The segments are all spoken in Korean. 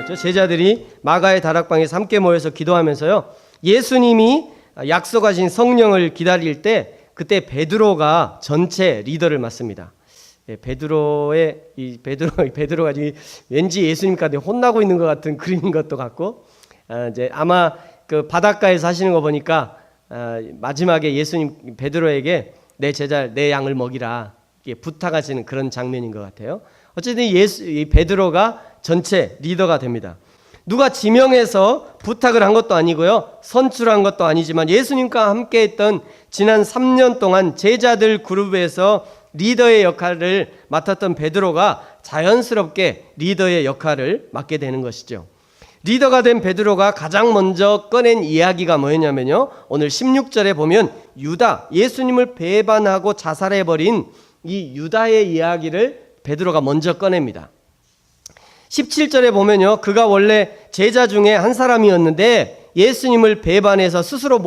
기억하시겠죠? 제자들이 마가의 다락방에서 함께 모여서 기도하면서요, 예수님이 약속하신 성령을 기다릴 때 그때 베드로가 전체 리더를 맡습니다. 베드로가 왠지 예수님까지 혼나고 있는 것 같은 그림인 것도 같고, 이제 아마 그 바닷가에서 하시는 거 보니까 마지막에 예수님 베드로에게 내 제자 내 양을 먹이라 부탁하시는 그런 장면인 것 같아요. 어쨌든 이 베드로가 전체 리더가 됩니다. 누가 지명해서 부탁을 한 것도 아니고요, 선출한 것도 아니지만 예수님과 함께 했던 지난 3년 동안 제자들 그룹에서 리더의 역할을 맡았던 베드로가 자연스럽게 리더의 역할을 맡게 되는 것이죠. 리더가 된 베드로가 가장 먼저 꺼낸 이야기가 뭐였냐면요, 오늘 16절에 보면 유다, 예수님을 배반하고 자살해버린 이 유다의 이야기를 베드로가 먼저 꺼냅니다. 17절에 보면요, 그가 원래 제자 중에 한 사람이었는데 예수님을 배반해서 스스로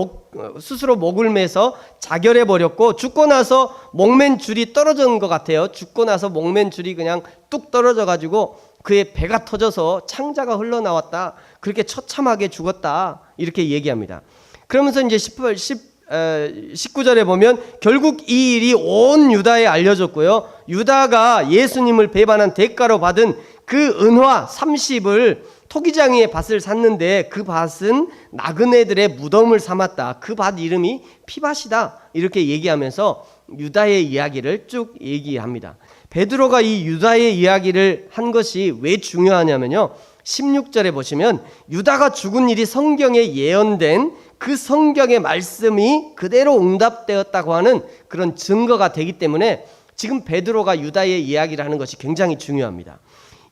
목을 매서 자결해 버렸고, 죽고 나서 목맨 줄이 떨어진 것 같아요. 죽고 나서 목맨 줄이 그냥 뚝 떨어져 가지고 그의 배가 터져서 창자가 흘러나왔다, 그렇게 처참하게 죽었다, 이렇게 얘기합니다. 그러면서 이제 19절에 보면 결국 이 일이 온 유다에 알려졌고요, 유다가 예수님을 배반한 대가로 받은 그 은화 30을 토기장이의 밭을 샀는데 그 밭은 나그네들의 무덤을 삼았다, 그 밭 이름이 피밭이다, 이렇게 얘기하면서 유다의 이야기를 쭉 얘기합니다. 베드로가 이 유다의 이야기를 한 것이 왜 중요하냐면요, 16절에 보시면 유다가 죽은 일이 성경에 예언된 그 성경의 말씀이 그대로 응답되었다고 하는 그런 증거가 되기 때문에 지금 베드로가 유다의 이야기를 하는 것이 굉장히 중요합니다.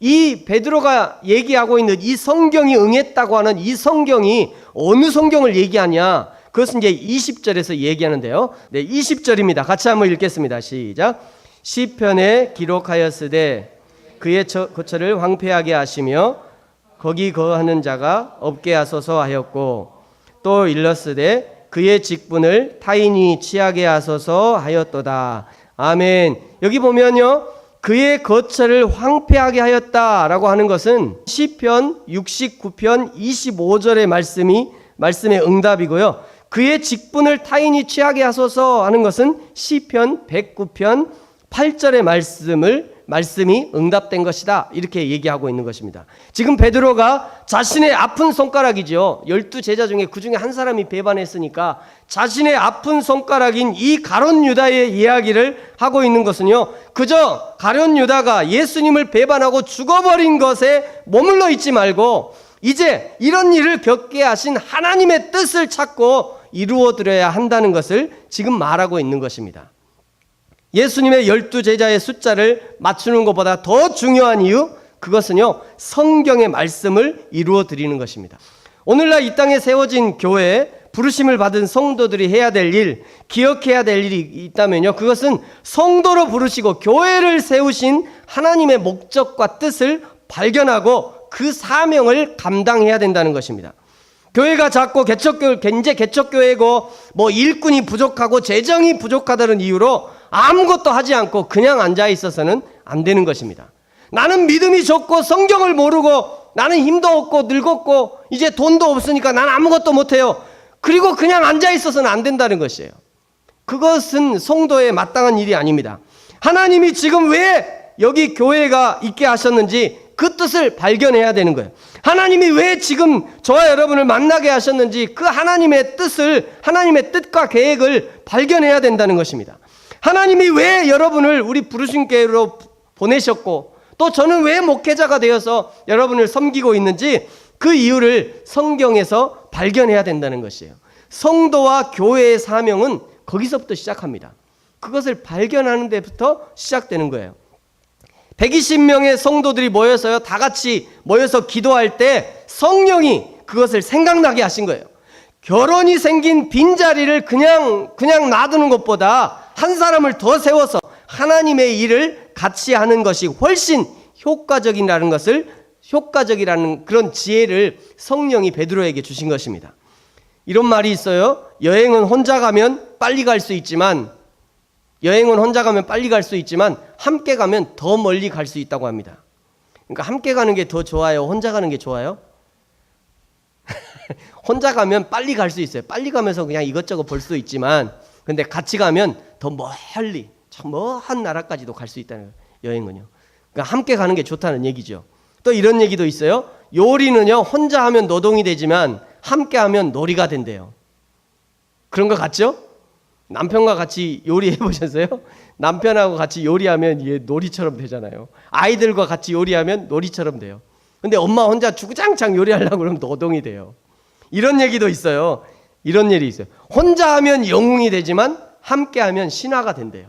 이 베드로가 얘기하고 있는 이 성경이 응했다고 하는 이 성경이 어느 성경을 얘기하냐, 그것은 이제 20절에서 얘기하는데요. 네, 20절입니다. 같이 한번 읽겠습니다. 시작. 시편에 기록하였으되 그의 거처를 황폐하게 하시며 거기 거하는 자가 없게 하소서 하였고, 또 일렀으되 그의 직분을 타인이 취하게 하소서 하였도다. 아멘. 여기 보면요, 그의 거처를 황폐하게 하였다라고 하는 것은 시편 69편 25절의 말씀의 응답이고요, 그의 직분을 타인이 취하게 하소서 하는 것은 시편 109편 8절의 말씀이 응답된 것이다, 이렇게 얘기하고 있는 것입니다. 지금 베드로가 자신의 아픈 손가락이죠, 12제자 중에 그 중에 한 사람이 배반했으니까 자신의 아픈 손가락인 이 가룟 유다의 이야기를 하고 있는 것은요, 그저 가룟 유다가 예수님을 배반하고 죽어버린 것에 머물러 있지 말고 이제 이런 일을 겪게 하신 하나님의 뜻을 찾고 이루어드려야 한다는 것을 지금 말하고 있는 것입니다. 예수님의 12제자의 숫자를 맞추는 것보다 더 중요한 이유, 그것은요, 성경의 말씀을 이루어 드리는 것입니다. 오늘날 이 땅에 세워진 교회, 부르심을 받은 성도들이 해야 될 일, 기억해야 될 일이 있다면요, 그것은 성도로 부르시고 교회를 세우신 하나님의 목적과 뜻을 발견하고 그 사명을 감당해야 된다는 것입니다. 교회가 작고 개척교회고 일꾼이 부족하고 재정이 부족하다는 이유로 아무것도 하지 않고 그냥 앉아 있어서는 안 되는 것입니다. 나는 믿음이 적고 성경을 모르고 나는 힘도 없고 늙었고 이제 돈도 없으니까 난 아무것도 못해요, 그리고 그냥 앉아 있어서는 안 된다는 것이에요. 그것은 성도의 마땅한 일이 아닙니다. 하나님이 지금 왜 여기 교회가 있게 하셨는지 그 뜻을 발견해야 되는 거예요. 하나님이 왜 지금 저와 여러분을 만나게 하셨는지 그 하나님의 뜻과 계획을 발견해야 된다는 것입니다. 하나님이 왜 여러분을 우리 부르신 교회로 보내셨고, 또 저는 왜 목회자가 되어서 여러분을 섬기고 있는지 그 이유를 성경에서 발견해야 된다는 것이에요. 성도와 교회의 사명은 거기서부터 시작합니다. 그것을 발견하는 데부터 시작되는 거예요. 120명의 성도들이 모여서요, 다 같이 모여서 기도할 때 성령이 그것을 생각나게 하신 거예요. 결혼이 생긴 빈자리를 그냥 놔두는 것보다 한 사람을 더 세워서 하나님의 일을 같이 하는 것이 훨씬 효과적이라는 그런 지혜를 성령이 베드로에게 주신 것입니다. 이런 말이 있어요. 여행은 혼자 가면 빨리 갈 수 있지만 함께 가면 더 멀리 갈 수 있다고 합니다. 그러니까 함께 가는 게 더 좋아요? 혼자 가는 게 좋아요? 혼자 가면 빨리 갈 수 있어요. 빨리 가면서 그냥 이것저것 볼 수도 있지만, 근데 같이 가면 더 멀리, 저 먼 나라까지도 갈 수 있다는 거예요, 여행은요. 그러니까 함께 가는 게 좋다는 얘기죠. 또 이런 얘기도 있어요. 요리는요, 혼자 하면 노동이 되지만 함께 하면 놀이가 된대요. 그런 거 같죠? 남편과 같이 요리해 보셨어요? 남편하고 같이 요리하면 이게 놀이처럼 되잖아요. 아이들과 같이 요리하면 놀이처럼 돼요. 근데 엄마 혼자 주구장창 요리하려고 그러면 노동이 돼요. 이런 얘기도 있어요. 이런 일이 있어요. 혼자 하면 영웅이 되지만 함께 하면 신화가 된대요.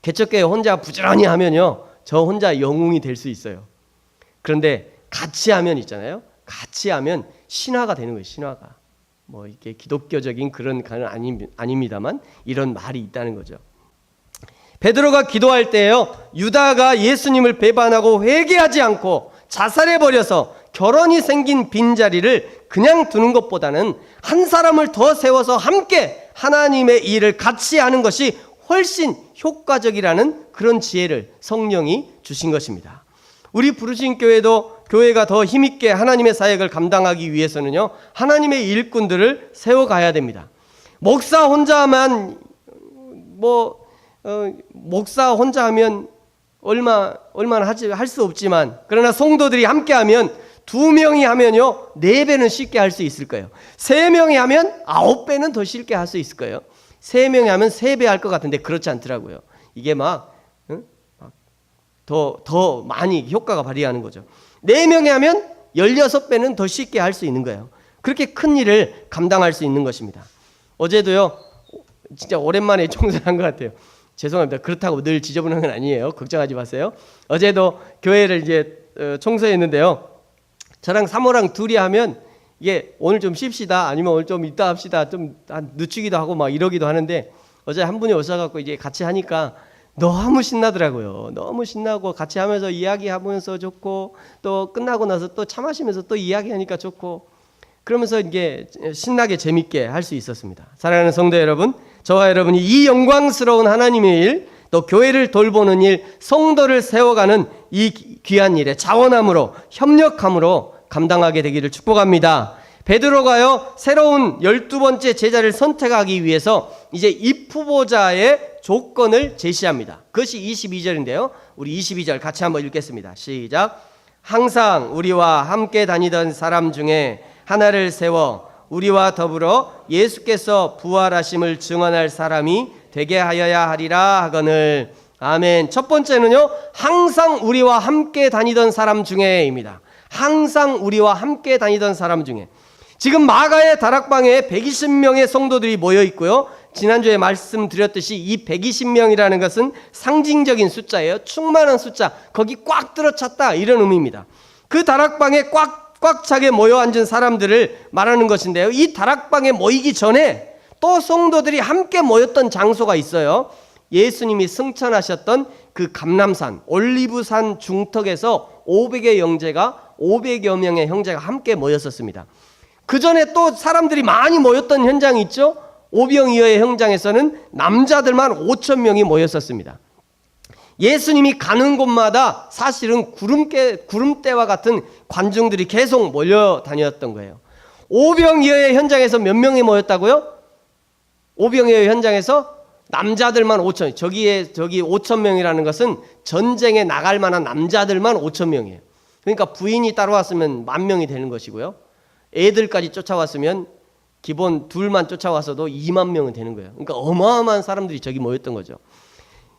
개척교회 혼자 부지런히 하면요, 저 혼자 영웅이 될 수 있어요. 그런데 같이 하면 있잖아요. 같이 하면 신화가 되는 거예요. 신화가. 뭐 이게 기독교적인 그런 건 아닙니다만 이런 말이 있다는 거죠. 베드로가 기도할 때요, 유다가 예수님을 배반하고 회개하지 않고 자살해버려서 결혼이 생긴 빈자리를 그냥 두는 것보다는 한 사람을 더 세워서 함께 하나님의 일을 같이 하는 것이 훨씬 효과적이라는 그런 지혜를 성령이 주신 것입니다. 우리 부르신 교회가 더 힘있게 하나님의 사역을 감당하기 위해서는요, 하나님의 일꾼들을 세워가야 됩니다. 목사 혼자만 목사 혼자 하면 얼마나 할 수 없지만, 그러나 성도들이 함께하면 2명이 하면요 4배는 쉽게 할 수 있을 거예요. 3명이 하면 9배는 더 쉽게 할 수 있을 거예요. 3명이 하면 3배 할 것 같은데 그렇지 않더라고요. 이게 더 많이 효과가 발휘하는 거죠. 4명이 하면 16배는 더 쉽게 할 수 있는 거예요. 그렇게 큰 일을 감당할 수 있는 것입니다. 어제도요, 진짜 오랜만에 청소한 것 같아요. 죄송합니다. 그렇다고 늘 지저분한 건 아니에요. 걱정하지 마세요. 어제도 교회를 이제 청소했는데요, 저랑 사모랑 둘이 하면 이게 오늘 좀 쉽시다, 아니면 오늘 좀 이따 합시다, 좀 늦추기도 하고 막 이러기도 하는데, 어제 한 분이 오셔갖고 이제 같이 하니까 너무 신나더라고요. 너무 신나고 같이 하면서 이야기하면서 좋고, 또 끝나고 나서 또 차 마시면서 또 이야기하니까 좋고, 그러면서 이게 신나게 재밌게 할 수 있었습니다. 사랑하는 성도 여러분, 저와 여러분이 이 영광스러운 하나님의 일, 또 교회를 돌보는 일, 성도를 세워가는 이 귀한 일에 자원함으로, 협력함으로 감당하게 되기를 축복합니다. 베드로가요, 새로운 12번째 제자를 선택하기 위해서 이제 입후보자의 조건을 제시합니다. 그것이 22절인데요. 우리 22절 같이 한번 읽겠습니다. 시작. 항상 우리와 함께 다니던 사람 중에 하나를 세워 우리와 더불어 예수께서 부활하심을 증언할 사람이 되게 하여야 하리라 하거늘. 아멘. 첫 번째는요, 항상 우리와 함께 다니던 사람 중에입니다. 항상 우리와 함께 다니던 사람 중에. 지금 마가의 다락방에 120명의 성도들이 모여 있고요, 지난주에 말씀드렸듯이 이 120명이라는 것은 상징적인 숫자예요. 충만한 숫자, 거기 꽉 들어찼다, 이런 의미입니다. 그 다락방에 꽉 차게 모여 앉은 사람들을 말하는 것인데요, 이 다락방에 모이기 전에 또 성도들이 함께 모였던 장소가 있어요. 예수님이 승천하셨던 그 감람산, 올리브산 중턱에서 500여 명의 형제가 함께 모였었습니다. 그 전에 또 사람들이 많이 모였던 현장이 있죠. 오병이어의 현장에서는 남자들만 5,000명이 모였었습니다. 예수님이 가는 곳마다 사실은 구름대와 같은 관중들이 계속 몰려다녔던 거예요. 오병이어의 현장에서 몇 명이 모였다고요? 오병이어의 현장에서 남자들만 5,000명. 저기 5,000명이라는 것은 전쟁에 나갈 만한 남자들만 5,000명이에요. 그러니까 부인이 따라왔으면 10,000명이 되는 것이고요, 애들까지 쫓아왔으면 기본 둘만 쫓아와서도 2만 명은 되는 거예요. 그러니까 어마어마한 사람들이 저기 모였던 거죠.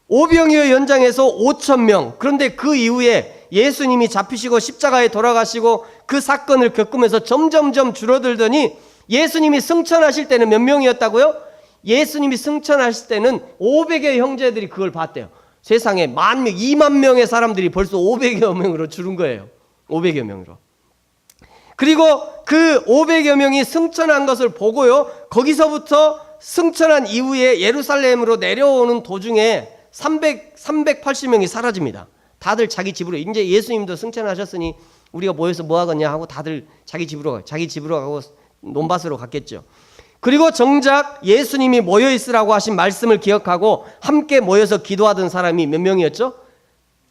오병이어 현장에서 5,000명. 그런데 그 이후에 예수님이 잡히시고 십자가에 돌아가시고 그 사건을 겪으면서 점점점 줄어들더니 예수님이 승천하실 때는 몇 명이었다고요? 예수님이 승천하실 때는 500여 형제들이 그걸 봤대요. 세상에 10,000명, 2만 명의 사람들이 벌써 500여 명으로 줄은 거예요. 500여 명으로. 그리고 그 500여 명이 승천한 것을 보고요, 거기서부터 승천한 이후에 예루살렘으로 내려오는 도중에 380명이 사라집니다. 다들 자기 집으로. 이제 예수님도 승천하셨으니 우리가 모여서 뭐 하겠냐 하고 다들 자기 집으로 가고 논밭으로 갔겠죠. 그리고 정작 예수님이 모여 있으라고 하신 말씀을 기억하고 함께 모여서 기도하던 사람이 몇 명이었죠?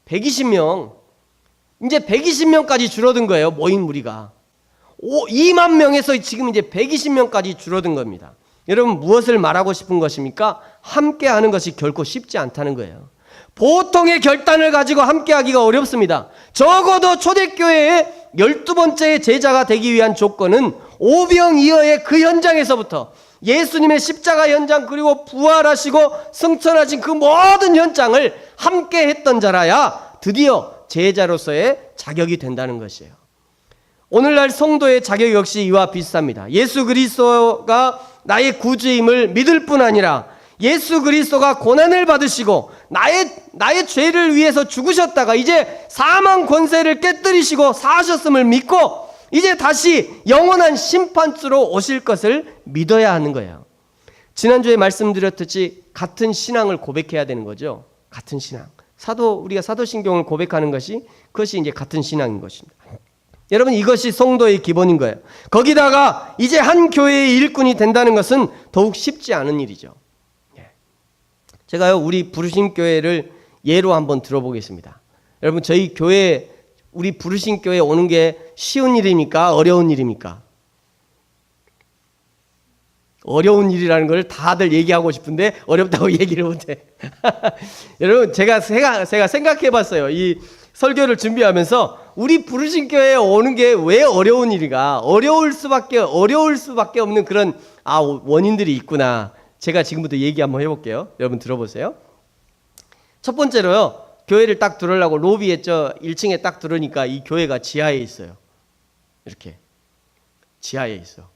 120명. 이제 120명까지 줄어든 거예요. 모인 무리가 2만 명에서 지금 이제 120명까지 줄어든 겁니다. 여러분, 무엇을 말하고 싶은 것입니까? 함께하는 것이 결코 쉽지 않다는 거예요. 보통의 결단을 가지고 함께하기가 어렵습니다. 적어도 초대교회의 12번째 제자가 되기 위한 조건은 오병이어의 그 현장에서부터 예수님의 십자가 현장, 그리고 부활하시고 승천하신 그 모든 현장을 함께 했던 자라야 드디어 제자로서의 자격이 된다는 것이에요. 오늘날 성도의 자격 역시 이와 비슷합니다. 예수 그리스도가 나의 구주임을 믿을 뿐 아니라 예수 그리스도가 고난을 받으시고 나의 죄를 위해서 죽으셨다가 이제 사망 권세를 깨뜨리시고 사하셨음을 믿고 이제 다시 영원한 심판주로 오실 것을 믿어야 하는 거예요. 지난주에 말씀드렸듯이 같은 신앙을 고백해야 되는 거죠. 같은 신앙. 우리가 사도신경을 고백하는 그것이 이제 같은 신앙인 것입니다. 여러분, 이것이 성도의 기본인 거예요. 거기다가 이제 한 교회의 일꾼이 된다는 것은 더욱 쉽지 않은 일이죠. 제가요, 우리 부르심교회를 예로 한번 들어보겠습니다. 여러분, 저희 교회, 우리 부르심교회에 오는 게 쉬운 일입니까? 어려운 일입니까? 어려운 일이라는 걸 다들 얘기하고 싶은데 어렵다고 얘기를 못해. 여러분, 제가 생각해 봤어요. 이 설교를 준비하면서 우리 부르심교회에 오는 게 왜 어려운 일인가? 어려울 수밖에 없는 그런 원인들이 있구나. 제가 지금부터 얘기 한번 해볼게요. 여러분 들어보세요. 첫 번째로요, 교회를 딱 들어오려고 로비에 1층에 딱 들어오니까 이 교회가 지하에 있어요. 이렇게 지하에 있어.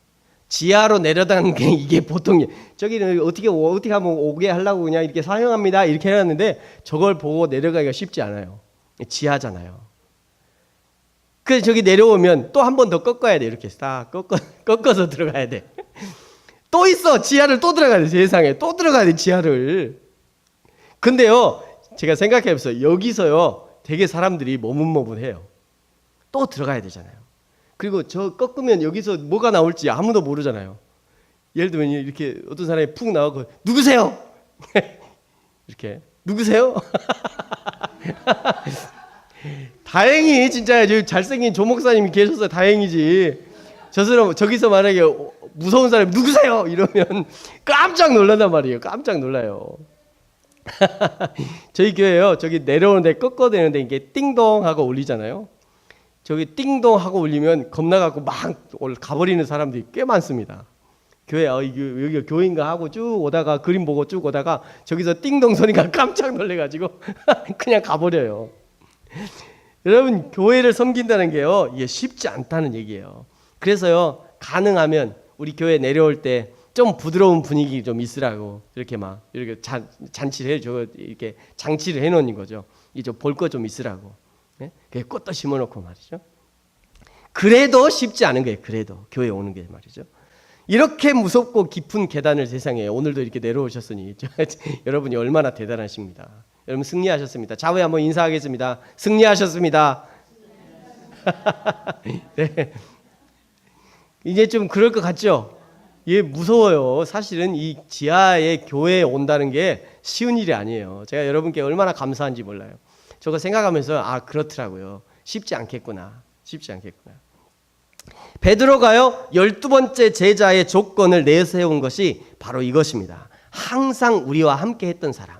지하로 내려다는 게 이게 보통 저기는 어떻게 하면 오게 하려고 그냥 이렇게 사용합니다 이렇게 해놨는데 저걸 보고 내려가기가 쉽지 않아요. 지하잖아요. 그래서 저기 내려오면 또 한 번 더 꺾어야 돼. 이렇게 싹 꺾어서 들어가야 돼. 또 있어. 지하를 또 들어가야 돼. 세상에 또 들어가야 돼. 지하를. 근데요, 제가 생각해봤어요. 여기서요 되게 사람들이 머뭇머뭇해요. 또 들어가야 되잖아요. 그리고 저 꺾으면 여기서 뭐가 나올지 아무도 모르잖아요. 예를 들면 이렇게 어떤 사람이 푹 나오고 누구세요? 이렇게 누구세요? 다행히 진짜 잘생긴 조 목사님이 계셔서 다행이지. 저기서 만약에 무서운 사람이 누구세요? 이러면 깜짝 놀란단 말이에요. 깜짝 놀라요. 저희 교회요, 저기 내려오는데 꺾어대는데 이게 띵동 하고 울리잖아요. 저기 띵동 하고 울리면 겁나갖고 막 가버리는 사람들이 꽤 많습니다. 교회 여기가 교회인가 하고 쭉 오다가 그림 보고 쭉 오다가 저기서 띵동 소리가 깜짝 놀래가지고 그냥 가버려요. 여러분, 교회를 섬긴다는 게요, 이게 쉽지 않다는 얘기예요. 그래서요, 가능하면 우리 교회 내려올 때 좀 부드러운 분위기 좀 있으라고 이렇게 잔치를 이렇게 장치를 해놓는 거죠. 이제 볼 거 좀 있으라고. 네? 꽃도 심어놓고 말이죠. 그래도 쉽지 않은 거예요. 그래도 교회 오는 게 말이죠. 이렇게 무섭고 깊은 계단을 세상에 오늘도 이렇게 내려오셨으니 여러분이 얼마나 대단하십니다. 여러분 승리하셨습니다. 좌우에 한번 인사하겠습니다. 승리하셨습니다. 네. 이제 좀 그럴 것 같죠? 예, 무서워요. 사실은 이 지하에 교회에 온다는 게 쉬운 일이 아니에요. 제가 여러분께 얼마나 감사한지 몰라요. 저거 생각하면서 그렇더라고요. 쉽지 않겠구나. 베드로가요, 12번째 제자의 조건을 내세운 것이 바로 이것입니다. 항상 우리와 함께 했던 사람.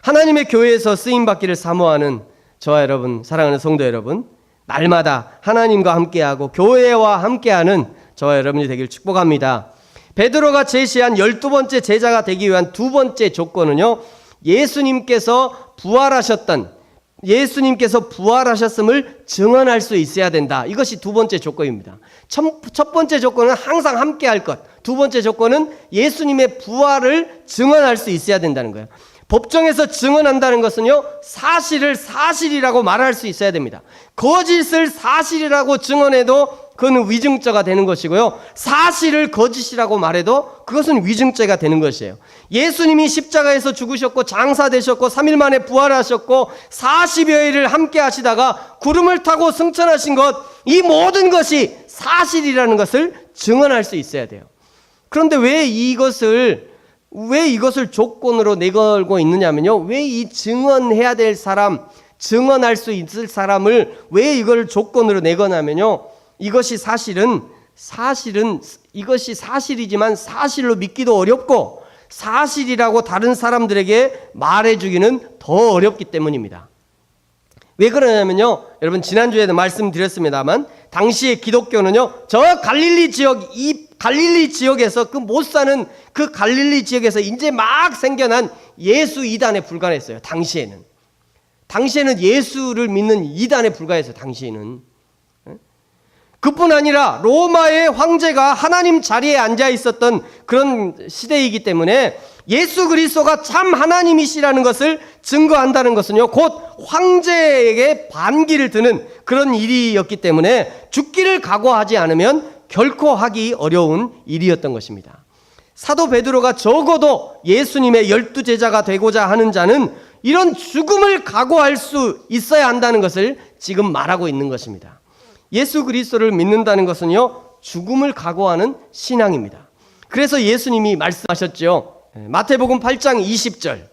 하나님의 교회에서 쓰임받기를 사모하는 저와 여러분, 사랑하는 성도 여러분, 날마다 하나님과 함께하고 교회와 함께하는 저와 여러분이 되길 축복합니다. 베드로가 제시한 12번째 제자가 되기 위한 두 번째 조건은요, 예수님께서 부활하셨음을 증언할 수 있어야 된다. 이것이 두 번째 조건입니다. 첫 번째 조건은 항상 함께할 것. 두 번째 조건은 예수님의 부활을 증언할 수 있어야 된다는 거예요. 법정에서 증언한다는 것은요, 사실을 사실이라고 말할 수 있어야 됩니다. 거짓을 사실이라고 증언해도 그건 위증죄가 되는 것이고요, 사실을 거짓이라고 말해도 그것은 위증죄가 되는 것이에요. 예수님이 십자가에서 죽으셨고 장사되셨고 3일 만에 부활하셨고 40여일을 함께 하시다가 구름을 타고 승천하신 것, 이 모든 것이 사실이라는 것을 증언할 수 있어야 돼요. 그런데 왜 이것을 조건으로 내걸고 있느냐면요, 왜 이 증언해야 될 사람, 증언할 수 있을 사람을 왜 이걸 조건으로 내거냐면요, 이것이 이것이 사실이지만 사실로 믿기도 어렵고 사실이라고 다른 사람들에게 말해주기는 더 어렵기 때문입니다. 왜 그러냐면요, 여러분 지난주에도 말씀드렸습니다만 당시의 기독교는요, 저 갈릴리 지역에서 그 못 사는 그 갈릴리 지역에서 이제 막 생겨난 예수 이단에 불과했어요. 당시에는 예수를 믿는 이단에 불과했어요. 당시에는. 그뿐 아니라 로마의 황제가 하나님 자리에 앉아 있었던 그런 시대이기 때문에 예수 그리스도가 참 하나님이시라는 것을 증거한다는 것은요, 곧 황제에게 반기를 드는 그런 일이었기 때문에 죽기를 각오하지 않으면 결코 하기 어려운 일이었던 것입니다. 사도 베드로가 적어도 예수님의 12제자가 되고자 하는 자는 이런 죽음을 각오할 수 있어야 한다는 것을 지금 말하고 있는 것입니다. 예수 그리스도를 믿는다는 것은요, 죽음을 각오하는 신앙입니다. 그래서 예수님이 말씀하셨죠. 마태복음 8장 20절,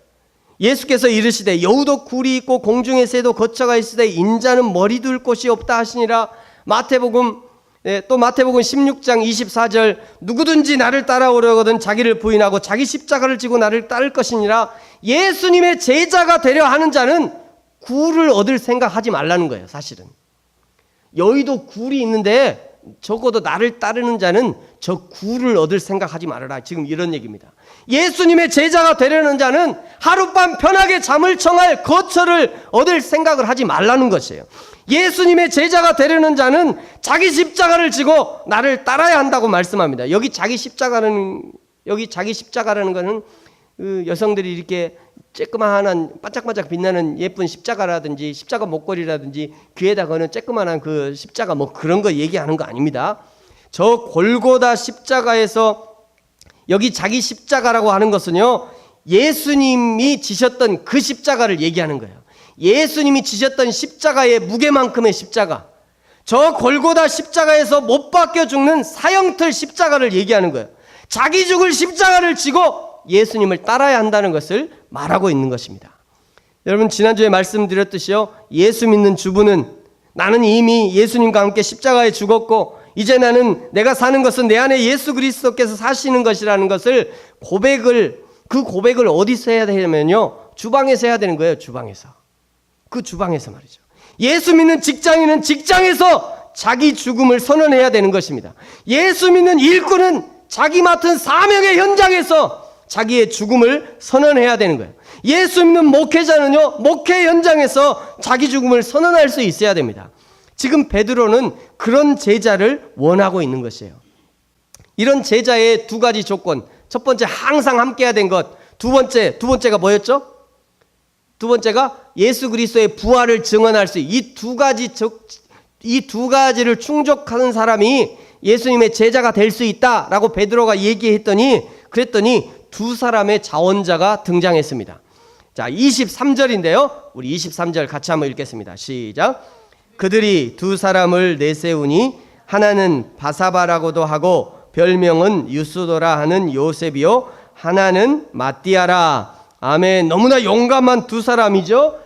예수께서 이르시되 여우도 굴이 있고 공중의 새도 거처가 있으되 인자는 머리 둘 곳이 없다 하시니라. 또 마태복음 16장 24절, 누구든지 나를 따라오려거든 자기를 부인하고 자기 십자가를 지고 나를 따를 것이니라. 예수님의 제자가 되려 하는 자는 굴을 얻을 생각하지 말라는 거예요. 사실은 여의도 굴이 있는데 적어도 나를 따르는 자는 저 굴을 얻을 생각하지 말아라, 지금 이런 얘기입니다. 예수님의 제자가 되려는 자는 하룻밤 편하게 잠을 청할 거처를 얻을 생각을 하지 말라는 것이에요. 예수님의 제자가 되려는 자는 자기 십자가를 지고 나를 따라야 한다고 말씀합니다. 여기 자기 십자가라는 것은 그 여성들이 이렇게 쬐끄만한 반짝반짝 빛나는 예쁜 십자가라든지 십자가 목걸이라든지 귀에다 거는 쬐끄만한 그 십자가 뭐 그런 거 얘기하는 거 아닙니다. 저 골고다 십자가에서 여기 자기 십자가라고 하는 것은요, 예수님이 지셨던 그 십자가를 얘기하는 거예요. 예수님이 지셨던 십자가의 무게만큼의 십자가, 저 골고다 십자가에서 못 박혀 죽는 사형틀 십자가를 얘기하는 거예요. 자기 죽을 십자가를 지고 예수님을 따라야 한다는 것을 말하고 있는 것입니다. 여러분 지난주에 말씀드렸듯이요, 예수 믿는 주부는 나는 이미 예수님과 함께 십자가에 죽었고 이제 내가 사는 것은 내 안에 예수 그리스도께서 사시는 것이라는 것을 그 고백을 어디서 해야 되냐면요, 주방에서 해야 되는 거예요. 그 주방에서 말이죠. 예수 믿는 직장인은 직장에서 자기 죽음을 선언해야 되는 것입니다. 예수 믿는 일꾼은 자기 맡은 사명의 현장에서 자기의 죽음을 선언해야 되는 거예요. 예수 믿는 목회자는요, 목회 현장에서 자기 죽음을 선언할 수 있어야 됩니다. 지금 베드로는 그런 제자를 원하고 있는 것이에요. 이런 제자의 두 가지 조건, 첫 번째 항상 함께 해야 된 것, 두 번째가 뭐였죠? 두 번째가 예수 그리스도의 부활을 증언할 수 있는 이 두 가지를 충족하는 사람이 예수님의 제자가 될 수 있다라고 베드로가 그랬더니 두 사람의 자원자가 등장했습니다. 자, 23절인데요. 우리 23절 같이 한번 읽겠습니다. 시작. 그들이 두 사람을 내세우니 하나는 바사바라고도 하고 별명은 유스도라 하는 요셉이요, 하나는 마띠아라. 아멘. 너무나 용감한 두 사람이죠.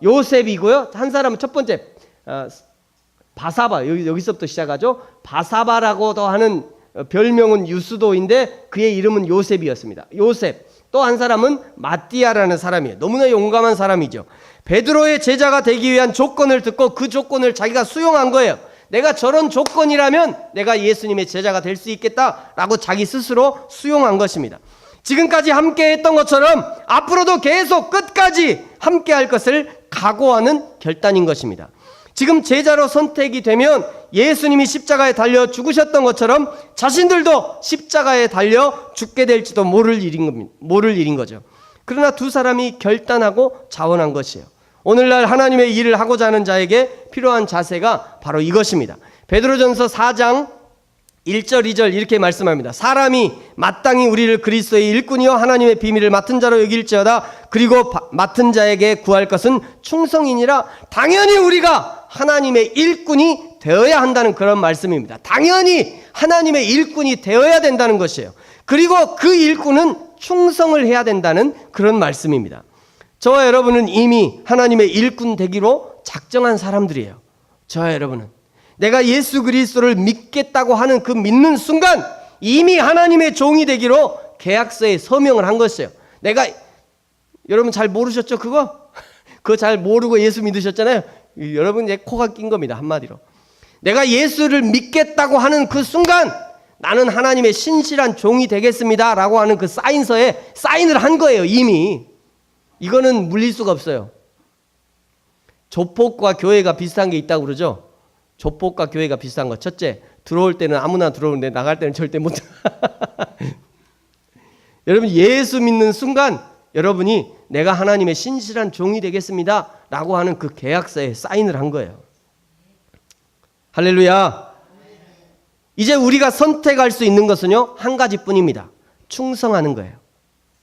요셉이고요. 한 사람은 첫 번째 바사바, 여기서부터 시작하죠. 바사바라고도 하는 별명은 유스도인데 그의 이름은 요셉이었습니다. 요셉. 또 한 사람은 마띠아라는 사람이에요. 너무나 용감한 사람이죠. 베드로의 제자가 되기 위한 조건을 듣고 그 조건을 자기가 수용한 거예요. 내가 저런 조건이라면 내가 예수님의 제자가 될 수 있겠다라고 자기 스스로 수용한 것입니다. 지금까지 함께 했던 것처럼 앞으로도 계속 끝까지 함께 할 것을 각오하는 결단인 것입니다. 지금 제자로 선택이 되면 예수님이 십자가에 달려 죽으셨던 것처럼 자신들도 십자가에 달려 죽게 될지도 모를 일인 거죠. 그러나 두 사람이 결단하고 자원한 것이에요. 오늘날 하나님의 일을 하고자 하는 자에게 필요한 자세가 바로 이것입니다. 베드로전서 4장 1절 2절 이렇게 말씀합니다. 사람이 마땅히 우리를 그리스도의 일꾼이요 하나님의 비밀을 맡은 자로 여길지어다. 그리고 맡은 자에게 구할 것은 충성이니라. 당연히 우리가 하나님의 일꾼이 되어야 한다는 그런 말씀입니다. 당연히 하나님의 일꾼이 되어야 된다는 것이에요. 그리고 그 일꾼은 충성을 해야 된다는 그런 말씀입니다. 저와 여러분은 이미 하나님의 일꾼 되기로 작정한 사람들이에요. 저와 여러분은 내가 예수 그리스도를 믿겠다고 하는 그 믿는 순간 이미 하나님의 종이 되기로 계약서에 서명을 한 것이에요. 여러분 잘 모르셨죠 그거? 그거 잘 모르고 예수 믿으셨잖아요. 여러분 이제 코가 낀 겁니다. 한마디로 내가 예수를 믿겠다고 하는 그 순간 나는 하나님의 신실한 종이 되겠습니다 라고 하는 그 사인서에 사인을 한 거예요. 이미 이거는 물릴 수가 없어요. 조폭과 교회가 비슷한 게 있다고 그러죠. 조폭과 교회가 비슷한 거. 첫째, 들어올 때는 아무나 들어오는데 나갈 때는 절대 못 여러분 예수 믿는 순간 여러분이 내가 하나님의 신실한 종이 되겠습니다 라고 하는 그 계약서에 사인을 한 거예요. 할렐루야. 이제 우리가 선택할 수 있는 것은요 한 가지뿐입니다. 충성하는 거예요.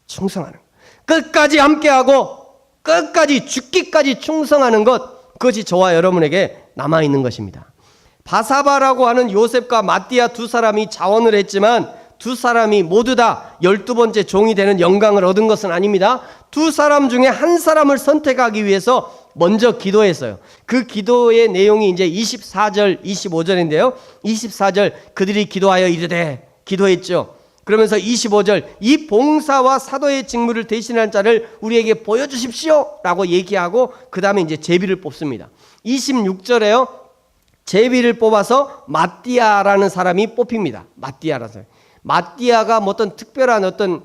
충성하는 거. 끝까지 함께하고 끝까지 죽기까지 충성하는 것, 그것이 저와 여러분에게 남아있는 것입니다. 바사바라고 하는 요셉과 마띠아 두 사람이 자원을 했지만 두 사람이 모두 다 12번째 종이 되는 영광을 얻은 것은 아닙니다. 두 사람 중에 한 사람을 선택하기 위해서 먼저 기도했어요. 그 기도의 내용이 이제 24절, 25절인데요. 24절 그들이 기도하여 이르되 기도했죠. 그러면서 25절 이 봉사와 사도의 직무를 대신할 자를 우리에게 보여주십시오 라고 얘기하고 그 다음에 이제 제비를 뽑습니다. 26절에요. 제비를 뽑아서 마띠아라는 사람이 뽑힙니다. 마띠아라는 사람. 마띠아가 뭐 어떤 특별한 어떤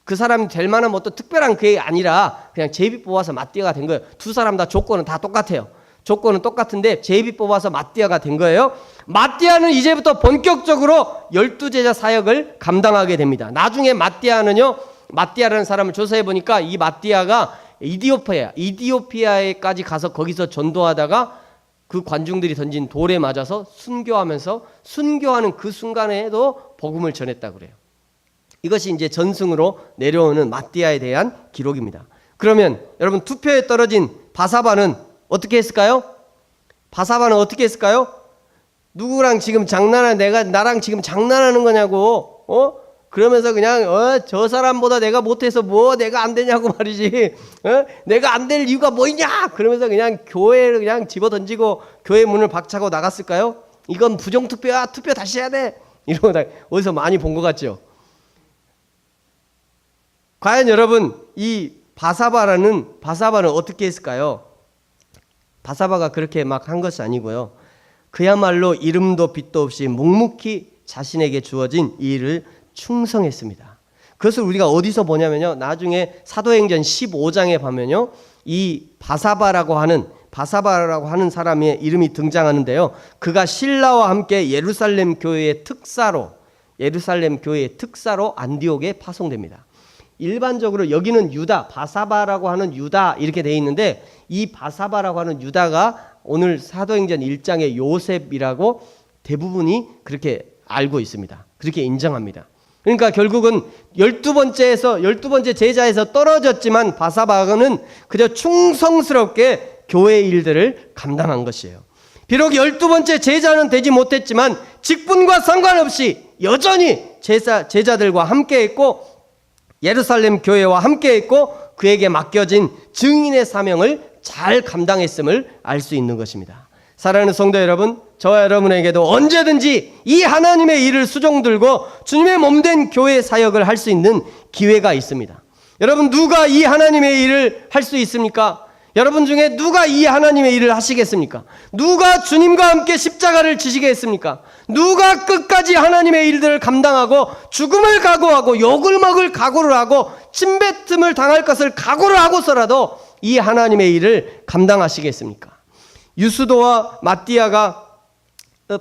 그 사람이 될 만한 뭐 어떤 특별한 그게 아니라 그냥 제비 뽑아서 마띠아가 된 거예요. 두 사람 다 조건은 다 똑같아요. 조건은 똑같은데 제비 뽑아서 마띠아가 된 거예요. 마띠아는 이제부터 본격적으로 12제자 사역을 감당하게 됩니다. 나중에 마띠아라는 사람을 조사해 보니까 이 마띠아가 이디오피아에까지 가서 거기서 전도하다가 그 관중들이 던진 돌에 맞아서 순교하는 그 순간에도 복음을 전했다고 그래요. 이것이 이제 전승으로 내려오는 마띠아에 대한 기록입니다. 그러면 여러분 투표에 떨어진 바사바는 어떻게 했을까요? 바사바는 어떻게 했을까요? 누구랑 지금 나랑 지금 장난하는 거냐고, 그러면서 그냥, 저 사람보다 내가 못해서 내가 안 되냐고 말이지, 내가 안 될 이유가 뭐 있냐? 그러면서 그냥 교회를 그냥 집어 던지고 교회 문을 박차고 나갔을까요? 이건 부정투표야, 투표 다시 해야 돼. 이러고 어디서 많이 본 것 같죠? 과연 여러분, 이 바사바는 어떻게 했을까요? 바사바가 그렇게 막 한 것이 아니고요. 그야말로 이름도 빛도 없이 묵묵히 자신에게 주어진 이 일을 충성했습니다. 그것을 우리가 어디서 보냐면요. 나중에 사도행전 15장에 보면요. 이 바사바라고 하는 사람의 이름이 등장하는데요. 그가 신라와 함께 예루살렘 교회의 특사로 안디옥에 파송됩니다. 일반적으로 여기는 유다, 바사바라고 하는 유다 이렇게 되어 있는데 이 바사바라고 하는 유다가 오늘 사도행전 1장의 요셉이라고 대부분이 그렇게 알고 있습니다. 그렇게 인정합니다. 그러니까 결국은 12번째 제자에서 떨어졌지만 바사바는 그저 충성스럽게 교회 일들을 감당한 것이에요. 비록 12번째 제자는 되지 못했지만 직분과 상관없이 여전히 제자들과 함께했고 예루살렘 교회와 함께했고 그에게 맡겨진 증인의 사명을 잘 감당했음을 알 수 있는 것입니다. 사랑하는 성도 여러분, 저와 여러분에게도 언제든지 이 하나님의 일을 수종 들고 주님의 몸된 교회 사역을 할 수 있는 기회가 있습니다. 여러분, 누가 이 하나님의 일을 할 수 있습니까? 여러분 중에 누가 이 하나님의 일을 하시겠습니까? 누가 주님과 함께 십자가를 지시겠습니까? 누가 끝까지 하나님의 일들을 감당하고 죽음을 각오하고 욕을 먹을 각오를 하고 침뱉음을 당할 것을 각오를 하고서라도 이 하나님의 일을 감당하시겠습니까? 유스도와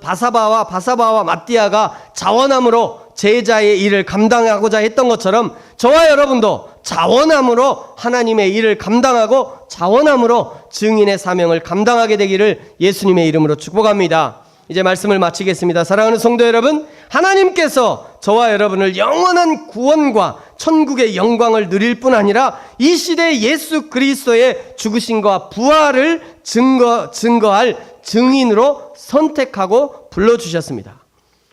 바사바와 마띠아가 자원함으로 제자의 일을 감당하고자 했던 것처럼 저와 여러분도 자원함으로 하나님의 일을 감당하고 자원함으로 증인의 사명을 감당하게 되기를 예수님의 이름으로 축복합니다. 이제 말씀을 마치겠습니다. 사랑하는 성도 여러분, 하나님께서 저와 여러분을 영원한 구원과 천국의 영광을 누릴 뿐 아니라 이 시대에 예수 그리스도의 죽으심과 부활을 증거할 증인으로 선택하고 불러주셨습니다.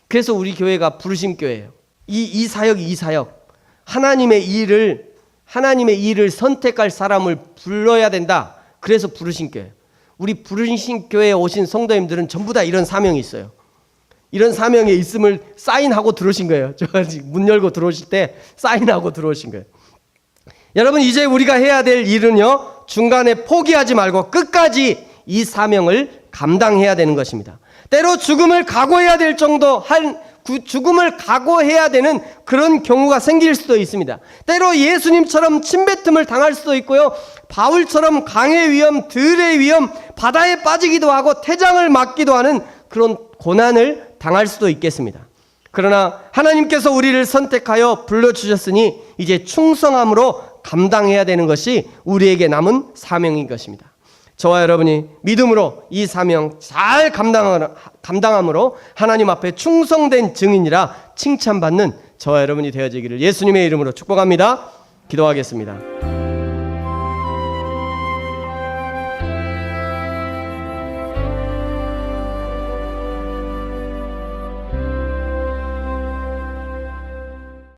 그래서 우리 교회가 부르심 교회예요. 이 사역 하나님의 일을 하나님의 일을 선택할 사람을 불러야 된다. 그래서 부르신 교회. 우리 부르신 교회에 오신 성도님들은 전부 다 이런 사명이 있어요. 이런 사명에 있음을 사인하고 들어오신 거예요. 저 문 열고 들어오실 때 사인하고 들어오신 거예요. 여러분, 이제 우리가 해야 될 일은요, 중간에 포기하지 말고 끝까지 이 사명을 감당해야 되는 것입니다. 때로 죽음을 각오해야 될 정도 죽음을 각오해야 되는 그런 경우가 생길 수도 있습니다. 때로 예수님처럼 침뱉음을 당할 수도 있고요, 바울처럼 강의 위험, 들의 위험, 바다에 빠지기도 하고 태장을 맞기도 하는 그런 고난을 당할 수도 있겠습니다. 그러나 하나님께서 우리를 선택하여 불러주셨으니 이제 충성함으로 감당해야 되는 것이 우리에게 남은 사명인 것입니다. 저와 여러분이 믿음으로 이 사명 잘 감당함으로 하나님 앞에 충성된 증인이라 칭찬받는 저와 여러분이 되어지기를 예수님의 이름으로 축복합니다. 기도하겠습니다.